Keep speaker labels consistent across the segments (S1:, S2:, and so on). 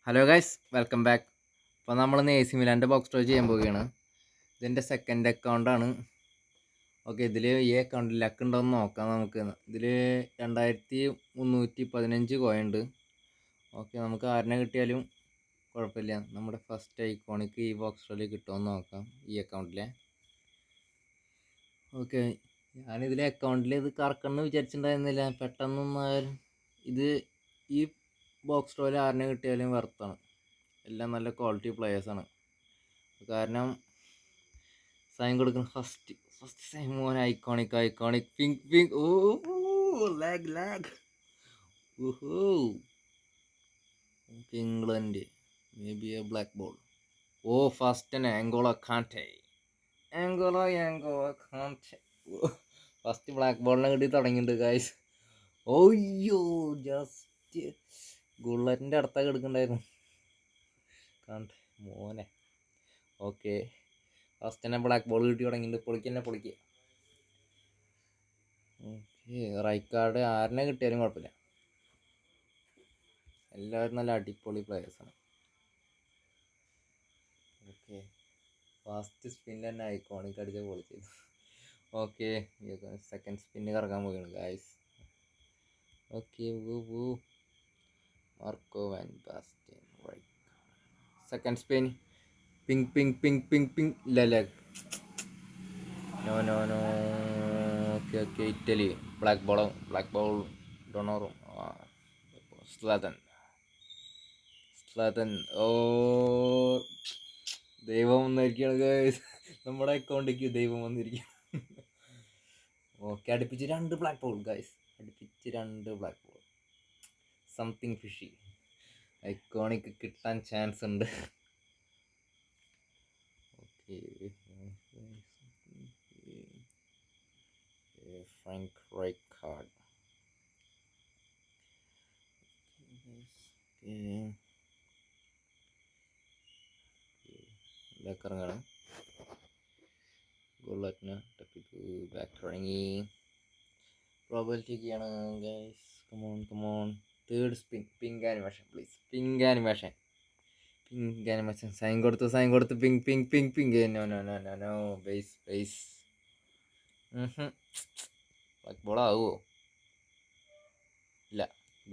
S1: Hello guys, welcome back. അപ്പോൾ നമ്മളിന്ന് A C മിലാൻ്റെ box draw ചെയ്യാൻ പോവുകയാണ്. ഇതിൻ്റെ സെക്കൻഡ് അക്കൗണ്ടാണ്. ഓക്കെ, ഇതിൽ ഈ അക്കൗണ്ടിൽ ലക്ക് ഉണ്ടോ എന്ന് നോക്കാം നമുക്ക്. ഇതിൽ 2315 കോയുണ്ട്. ഓക്കെ, നമുക്ക് ആരിനെ കിട്ടിയാലും കുഴപ്പമില്ല. നമ്മുടെ ഫസ്റ്റ് ഐക്കോണിക്ക് ഈ ബോക്സ് ഡ്രോയിൽ കിട്ടുമെന്ന് നോക്കാം ഈ അക്കൗണ്ടിലെ. ഓക്കെ, ഞാനിതിലെ അക്കൗണ്ടിൽ ഇത് കറക്കണമെന്ന് വിചാരിച്ചിട്ടുണ്ടായിരുന്നില്ല. പെട്ടെന്നൊന്നായാലും ഇത് ഈ ബോക്സ് ഡ്രോയിൽ ആരിനെ കിട്ടിയാലും വർത്താണ്. എല്ലാം നല്ല ക്വാളിറ്റി പ്ലെയേഴ്സാണ്. കാരണം സൈൻ കൊടുക്കുന്ന ഫസ്റ്റ് സൈൻ മോൻ ഐക്കോണിക് പിങ്ക് ഓ ലാഗ് ഓഹോ. England may be a black ball. ഓ ഫസ്റ്റ് തന്നെ ആംഗോള കാണ്ടെ ഫസ്റ്റ് ബ്ലാക്ക് ബോളിനെ കിട്ടി തുടങ്ങിയിട്ടുണ്ട് ഗൈസ്. ഓയ്യോ, ജസ്റ്റ് ഗുള്ളറ്റിൻ്റെ അടുത്തൊക്കെ എടുക്കണ്ടായിരുന്നു. കാണ്ടെ മോനെ. ഓക്കെ, ഫസ്റ്റ് തന്നെ ബ്ലാക്ക് ബോൾ കിട്ടി തുടങ്ങിയിട്ടുണ്ട്. പൊളിക്കുക. ഓക്കെ, റൈറ്റ് കാർഡ് ആരിനെ കിട്ടിയാലും കുഴപ്പമില്ല. എല്ലാവരും നല്ല അടിപൊളി പ്ലെയേഴ്സാണ്. ഓക്കെ, ഫസ്റ്റ് സ്പിന്ന് തന്നെ ഐക്കോണിക് അടിച്ച പൊളിച്ചു. ഓക്കെ, സെക്കൻഡ് സ്പിന്ന് കറക്കാൻ പോവുകയാണ് guys. Okay, Marco van Basten right. Second spin പിങ് ഇല്ല. No. Okay, Italy black ball ഡൊണോറോ സ്ലാതൻ. ഓ, ദൈവം വന്നിരിക്കുകയാണ് ഗൈസ്. നമ്മുടെ അക്കൗണ്ടിലേക്ക് ദൈവം വന്നിരിക്കുകയാണ്. ഓക്കെ, അടുപ്പിച്ച് 2 black ball guys. Something fishy. Iconic കിട്ടാൻ ചാൻസ് ഉണ്ട്. Okay, Frank Rijkaard. ഇറങ്ങണം. ഗുള്ളറ്റിന് ബാക്ക് ഇറങ്ങി. പ്രോബിലിറ്റിയൊക്കെയാണ് guys. Come on. Third spin pink animation please. Pink animation. Sign കൊടുത്ത് pink. No. Base black ball ആവുമോ? ഇല്ല,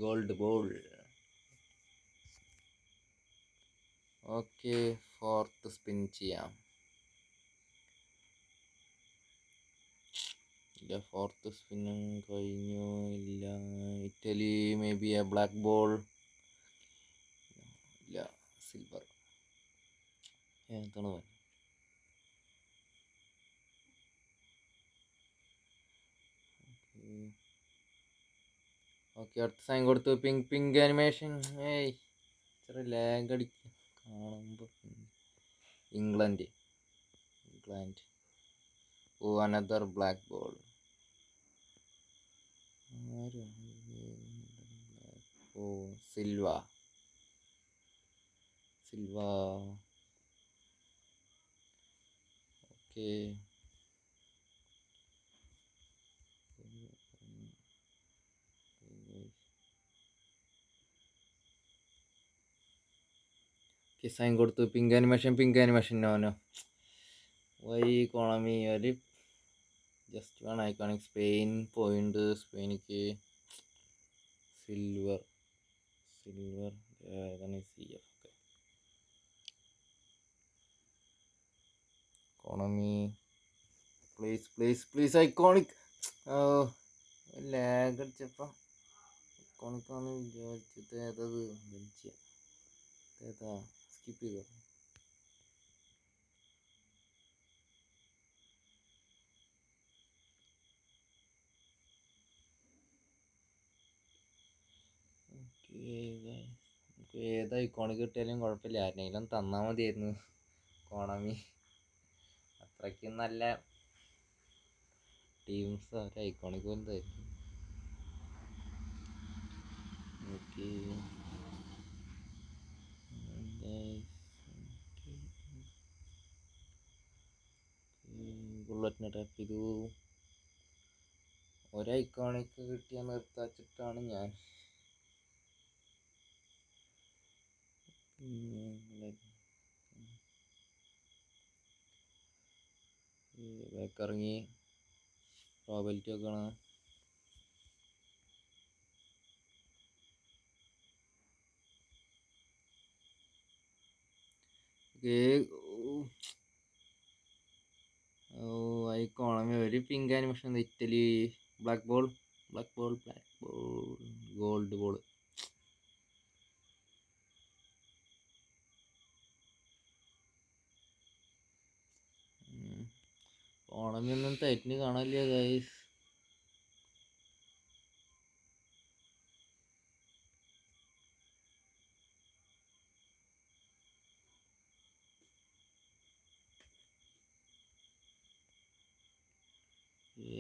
S1: gold ball. Okay, fourth spin ചെയ്യാം. ഇല്ല, ഫോർത്ത് സ്പിന്നും കഴിഞ്ഞു. ഇല്ല, Italy may be a black ball. ഇല്ല, സിൽവർ. എന്താണ്? ഓക്കെ, അടുത്ത സൈൻ കൊടുത്തു. Pink animation. ഇത്ര ലാഗ് അടിക്കും കാണുമ്പോൾ. England. Oh, another black ball. Oh, Silva. Okay, sign കൊടുത്തു. Pink animation. No. Why Konami ഒരു just one iconic. Spain point. സ്പെയിനിക്ക് സിൽവർ ഏതാണ്? CF. Okay, Konami please iconic. Lag അടിച്ചപ്പോൾ ഐക്കോണിക്കാന്ന് വിചാരിച്ചിട്ട് ഏതാ സ്കിപ്പ് ചെയ്തോ. നമുക്ക് ഏത് ഐക്കോണിക് കിട്ടിയാലും കുഴപ്പമില്ല. ആരെങ്കിലും തന്നാൽ മതിയായിരുന്നു. ഇക്കോണമി അത്രയ്ക്കും നല്ല ടീംസ് ഒരു ഐക്കോണിക് പോലും തരും. ഓക്കെ, ബുള്ളറ്റിനെ ടാപ്പ് ചെയ്തു. ഒരു ഐക്കോണിക് കിട്ടിയാൽ നിർത്താച്ചിട്ടാണ് ഞാൻ. ബാക്ക് ഇറങ്ങി പ്രോബിലിറ്റി നോക്കണം. ഐക്കോണമി ഒരു pink animation Italy black ball gold ball. ഓണമി ഒന്നും തെറ്റിന് കാണാനില്ല ഗൈസ്.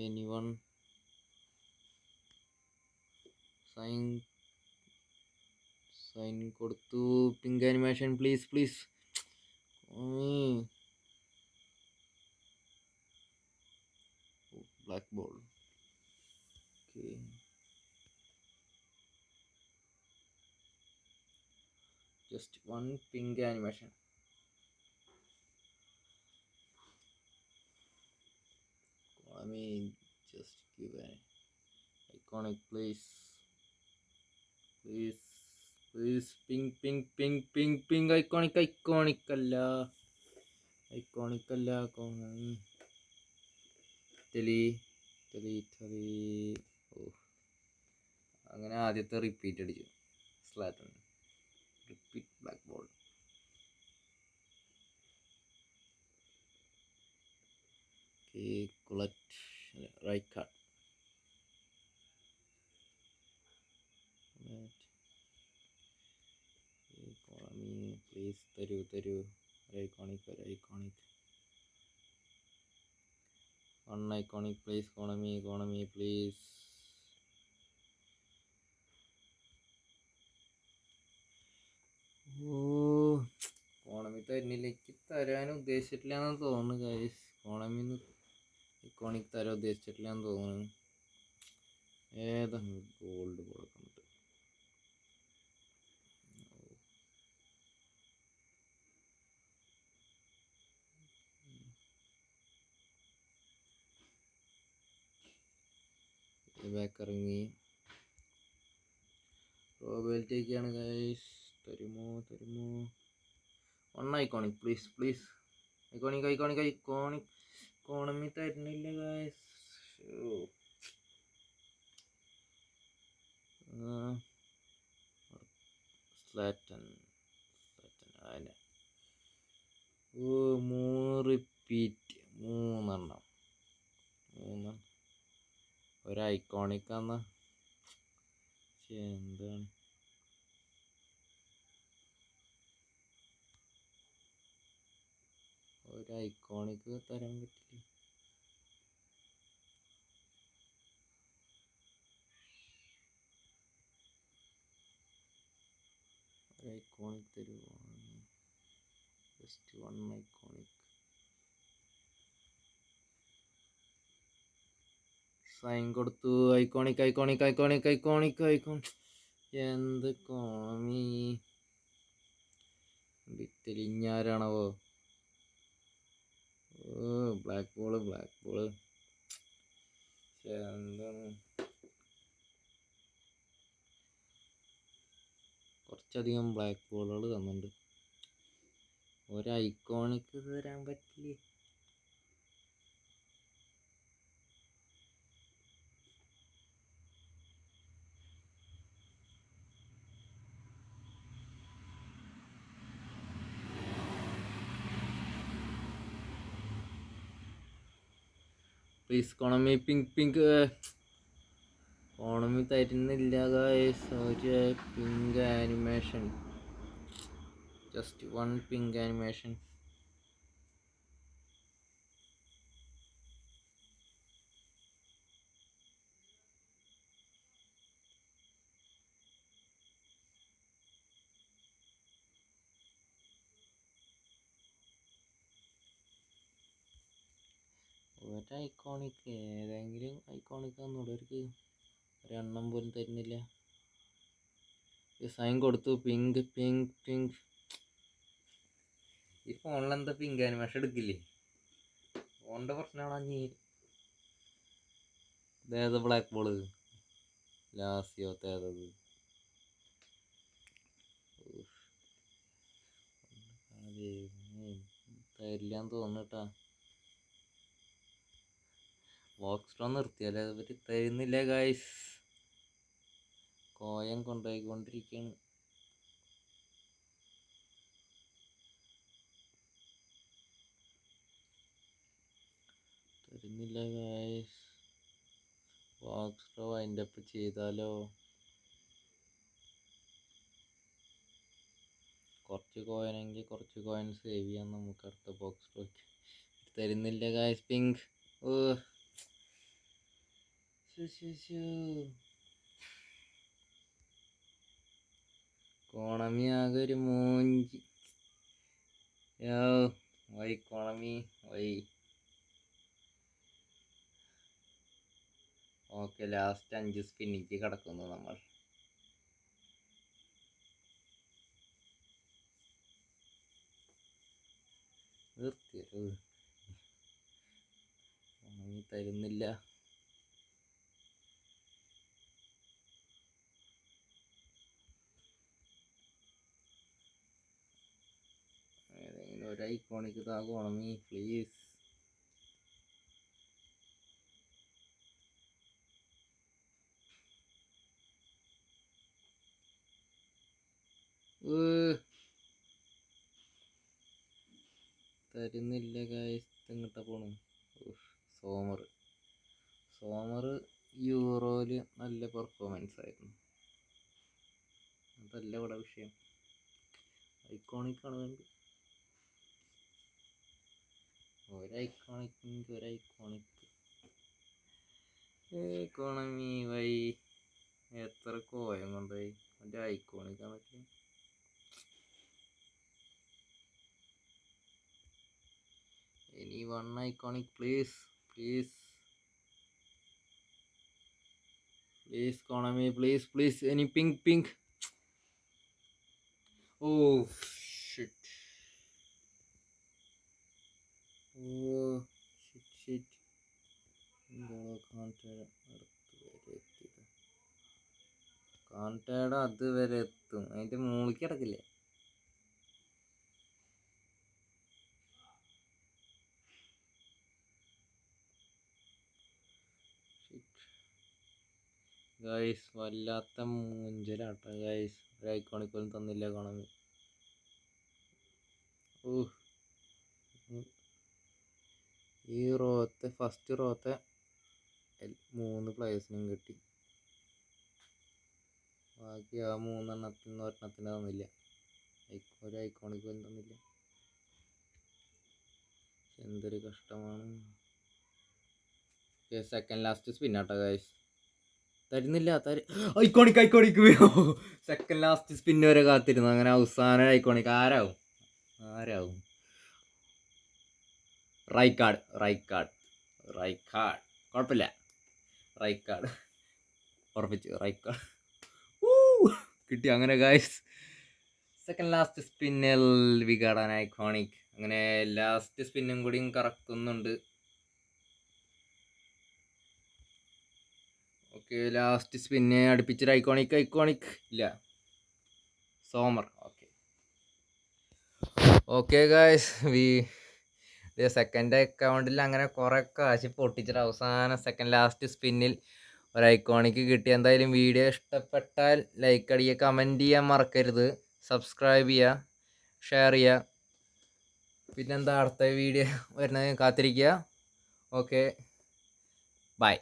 S1: എനിവൺ സൈൻ കൊടുത്തു. Pink animation please. Black ball. Okay, just one pink animation. I mean, just give an iconic, please. Pink iconic അല്ല Italy. അങ്ങനെ ആദ്യത്തെ repeat അടിച്ചു. Zlatan repeat black ball. Right card. Please തരൂ. Iconic. iconic please. economy please. economy തരുന്നില്ല. എനിക്ക് തരാൻ ഉദ്ദേശിച്ചിട്ടില്ലാന്ന് തോന്നുന്നു guys. iconic തരാൻ ഉദ്ദേശിച്ചിട്ടില്ലാന്ന് തോന്നുന്നു. ഏതാ ഗോൾഡ് കൊടുക്കുന്നത്? ബാക്ക് ഇറങ്ങി പ്രോബിലിറ്റിയൊക്കെയാണ് ഗൈസ്. തരുമോ? iconic please. iconic economy തരുന്നില്ല ഗൈസ്. സ്ലാറ്റൻ അതിനെ 3 റിപ്പീറ്റ് 3 ഒരു ഐക്കോണിക് ആന്ന. എന്താണ് ഒരു ഐക്കോണിക് തരാൻ പറ്റില്ല. ഐക്കോണിക് തരുമോ? Just one iconic. സൈൻ കൊടുത്തു. ഐക്കോണിക്. എന്ത് കോമി തെളിഞ്ഞാരാണവോ? Black ball. എന്താണ് കുറച്ചധികം ബ്ലാക്ക് ബോളുകൾ തന്നിട്ടുണ്ട്. ഒരു ഐക്കോണിക് തരാൻ പറ്റില്ലേ? പ്ലീസ് economy പിങ്ക് economy തരുന്നില്ല ഗൈസ്. ഒരു pink animation, just one pink animation. ഒരു ഐക്കോണിക്, ഏതെങ്കിലും ഐക്കോണിക് തന്നൂടെ അവർക്ക്? ഒരെണ്ണം പോലും തരുന്നില്ല. സൈൻ കൊടുത്തു. പിങ്ക്. ഈ ഫോണിലെന്താ പിങ്ക് ആനിമേഷൻ എടുക്കില്ലേ? ഓൻ്റെ പ്രശ്നമാണ് നീ ഇതേത് ബ്ലാക്ക് ബോള് ലാസ്യോത്തേതത് തരില്ലാന്ന് തോന്നട്ടാ. ബോക്സ്ട്രോ നിർത്തിയാലേ ഇവര് തരുന്നില്ല ഗായ്സ്. കോയം കൊണ്ടുപോയിക്കൊണ്ടിരിക്കുകയാണ്. തരുന്നില്ല ഗായ്സ്. ബോക്സ്ട്രോ അതിൻ്റെ ഒപ്പം ചെയ്താലോ. കുറച്ച് കോയിനെങ്കിൽ കുറച്ച് കോയിൻ സേവ് ചെയ്യാൻ നമുക്ക് അടുത്ത ബോക്സ്ട്രോ. തരുന്നില്ല ഗായ്സ്. പിങ്ക്. ഓ കോണമി ആകെ ഒരു മൂഞ്ചി. Why Konami why. Okay, last 5 സ്പിന്നിക്ക് കിടക്കുന്നു നമ്മൾ. കോണമി തരുന്നില്ല. ഏതെങ്കിലും ഒരു ഐക്കോണിക്ക് താ കോണമി പ്ലീസ്. തരുന്നില്ല ഗായ്സ്. എങ്ങോട്ടാ പോണു? സോമർ യൂറോയില് നല്ല പെർഫോമൻസ് ആയിരുന്നു. അതല്ല ഇവിടെ വിഷയം. ഐക്കോണിക്കാണ് വേണ്ടത്. ഒരൈക്കോണിക് എക്കോണമി വൈ. എത്ര കോയം കൊണ്ടുപോയി. മറ്റേ ഐക്കോണിക്കാണ് പറ്റില്ല. ഇനി 1 iconic please please please Konami please please. Any pink. Oh shit. കാന്തേട അതുവരെ എത്തും. അതിന്റെ മൂളിക്ക് കിടക്കില്ലേ. ഗൈസ് വല്ലാത്ത മൂഞ്ചലാട്ടോ ഗൈസ്. ഒരു ഐക്കോണിക് പോലും തന്നില്ല കോണമി. ഈ ഫസ്റ്റ് റോത്തെ 3 പ്ലേയേഴ്സിനും കിട്ടി. ബാക്കി ആ 3 എണ്ണത്തിന് ഒരെണ്ണത്തിന് തന്നില്ല. ഒരു ഐക്കോണിക് പോലും തന്നില്ല. എന്തൊരു കഷ്ടമാണ്. സെക്കൻഡ് ലാസ്റ്റ് സ്പിന്നാട്ടോ ഗൈസ്. തരുന്നില്ല. ഐക്കോണിക് സെക്കൻഡ് ലാസ്റ്റ് സ്പിന്ന് വരെ കാത്തിരുന്നു. അങ്ങനെ അവസാന ഐക്കോണിക് ആരാവും? റൈക്കാർഡ് കുഴപ്പമില്ല. റൈക്കാർഡ് ഉറപ്പിച്ചു. റൈക്കാർഡ് കിട്ടി. അങ്ങനെ ഗൈസ് സെക്കൻഡ് ലാസ്റ്റ് സ്പിന്നിൽ വി ഗോട്ട് ആൻ ഐക്കോണിക്. അങ്ങനെ ലാസ്റ്റ് സ്പിന്നും കൂടിയും കറക്കുന്നുണ്ട്. ഓക്കെ, ലാസ്റ്റ് സ്പിന്നെ അടുപ്പിച്ചൊരു ഐക്കോണിക് ഇല്ല. സോമർ. ഓക്കെ ഗായ്സ്, സെക്കൻഡ് അക്കൗണ്ടിൽ അങ്ങനെ കുറെ കാശ് പൊട്ടിച്ചിട്ട് അവസാനം സെക്കൻഡ് ലാസ്റ്റ് സ്പിന്നിൽ ഒരു ഐക്കോണിക്ക് കിട്ടി. എന്തായാലും വീഡിയോ ഇഷ്ടപ്പെട്ടാൽ ലൈക്ക് അടിക്കുക, കമൻറ്റ് ചെയ്യാൻ മറക്കരുത്, സബ്സ്ക്രൈബ് ചെയ്യുക, ഷെയർ ചെയ്യുക. പിന്നെന്താ അടുത്ത വീഡിയോ വരുന്നത് കാത്തിരിക്കുക. Okay, by.